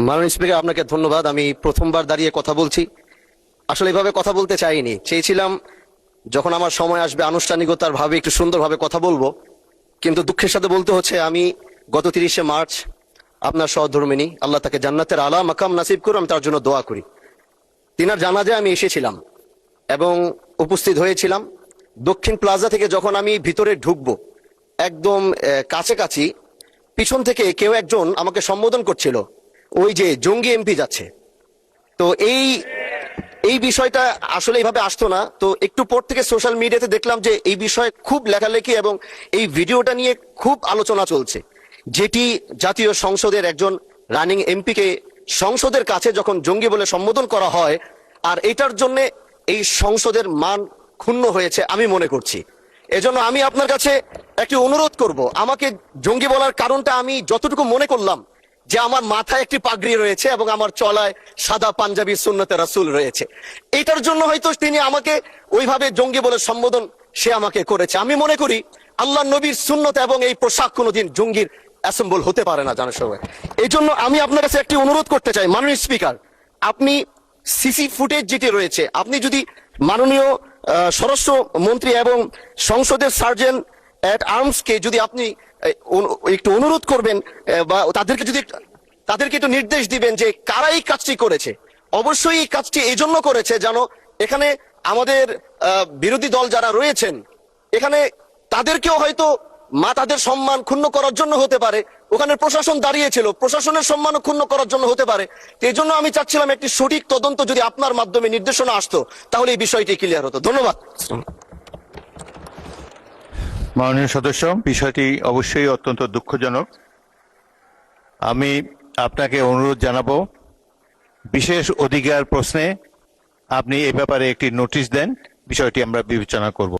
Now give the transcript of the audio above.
মাননীয় স্পিকার, আপনাকে ধন্যবাদ। আমি প্রথমবার দাঁড়িয়ে কথা বলছি। আসলে এভাবে কথা বলতে চাইনি, চেয়েছিলাম যখন আমার সময় আসবে আনুষ্ঠানিকতার ভাবে একটু সুন্দরভাবে কথা বলবো, কিন্তু দুঃখের সাথে বলতে হচ্ছে আমি গত 30শে মার্চ আপনার সহধর্মিনী, আল্লাহ তাকে জান্নাতের আলা মাকাম নাসিব করুন, আমি তার জন্য দোয়া করি। তিনার জানাজায় আমি এসেছিলাম এবং উপস্থিত হয়েছিলাম। দক্ষিণ প্লাজা থেকে যখন আমি ভিতরে ঢুকবো, একদম কাছাকাছি পিছন থেকে কেউ একজন আমাকে সম্বোধন করছিল, ওই যে জঙ্গি এমপি যাচ্ছে। তো এই বিষয়টা আসলে এইভাবে আসতো না। তো একটু পর থেকে সোশ্যাল মিডিয়াতে দেখলাম যে এই বিষয়ে খুব লেখালেখি এবং এই ভিডিওটা নিয়ে খুব আলোচনা চলছে, যেটি জাতীয় সংসদের একজন রানিং এমপিকে সংসদের কাছে যখন জঙ্গি বলে সম্বোধন করা হয়, আর এটার জন্য এই সংসদের মান ক্ষুণ্ণ হয়েছে আমি মনে করছি। এজন্য আমি আপনার কাছে একটি অনুরোধ করব, আমাকে জঙ্গি বলার কারণটা আমি যতটুকু মনে করলাম যে আমার মাথায় একটি পাগড়ি রয়েছে এবং আমার চলায় সাদা পাঞ্জাবি সুন্নতে রাসূল রয়েছে, এটার জন্য হয়তো তিনি আমাকে ওইভাবে জঙ্গি বলে সম্বোধন সে আমাকে করেছে। আমি মনে করি আল্লাহ নবীর সুন্নত এবং এই পোশাক কোনোদিন জঙ্গির অ্যাসেম্বল হতে পারে না জানার সময়। এই জন্য আমি আপনার কাছে একটি অনুরোধ করতে চাই, মাননীয় স্পিকার, আপনি সিসি ফুটেজ যেটি রয়েছে, আপনি যদি মাননীয় স্বরাষ্ট্র মন্ত্রী এবং সংসদের সার্জেন্ট অ্যাট আর্মসকে যদি আপনি একটু অনুরোধ করবেন বা তাদেরকে একটু নির্দেশ দিবেন যে কারা এই কাজটি করেছে। অবশ্যই এই কাজটি এই জন্য করেছে যেন এখানে আমাদের বিরোধী দল যারা রয়েছেন এখানে তাদেরকেও হয়তো তাদের সম্মান ক্ষুণ্ণ করার জন্য হতে পারে, ওখানে প্রশাসন দাঁড়িয়েছিল, প্রশাসনের সম্মান ক্ষুণ্ণ করার জন্য হতে পারে। এই জন্য আমি চাচ্ছিলাম একটি সঠিক তদন্ত যদি আপনার মাধ্যমে নির্দেশনা আসতো তাহলে এই বিষয়টি ক্লিয়ার হতো। ধন্যবাদ। মাননীয় সদস্য, বিষয়টি অবশ্যই অত্যন্ত দুঃখজনক। আমি আপনাকে অনুরোধ জানাবো, বিশেষ অধিকার প্রশ্নে আপনি এ ব্যাপারে একটি নোটিশ দেন, বিষয়টি আমরা বিবেচনা করব।